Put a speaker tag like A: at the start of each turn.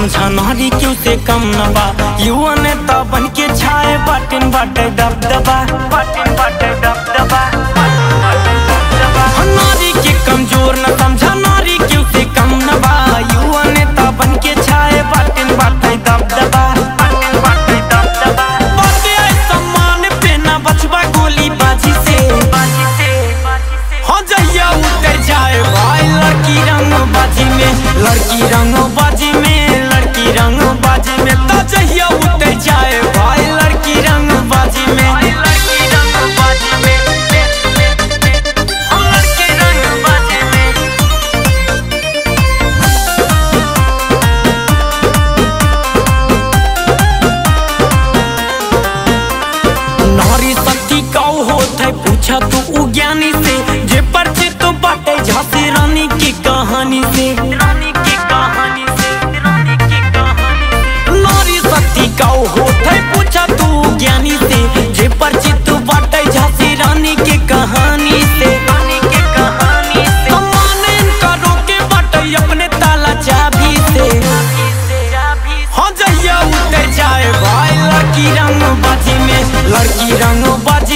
A: समझा नारी क्यों से कम न बा। युवा नेता बन के छाए बाटिन बाटे दबदबा, बाटिन बाटे दबदबा। नारी के कमजोर न समझा नारी क्यों से कम न बा। युवा नेता बन के छाए बाटिन बाटे दबदबा, बाटिन बाटे दबदबा। बाते आए सम्मान पे ना बचबा गोली बाजी से, बाजी से। हो जइया उतर जाए भाई लड़की रंग बाजी में, लड़की रंग बाजी में, लड़की रंग बाजी में। तो जइया उतर जाए भाई लड़की रंग बाजी में, लड़की रंग बाजी में, लड़की रंग बाजी में। नारी शक्ति कौ होत है पूछा तू ज्ञानी से, जे परिचित बाटे झांसी रानी की कहानी से, रानी की कहानी से, रानी की कहानी से। नारी शक्ति कौ होत है पूछा तू ज्ञानी से, जे परिचित बाटे झांसी रानी की कहानी से, रानी की कहानी से। सम्मान करो के बाटे अपने ताला चाबी से, हो जइया उतर जाए भाई लड़की रंग बाजी में, लड़की रंग बाजी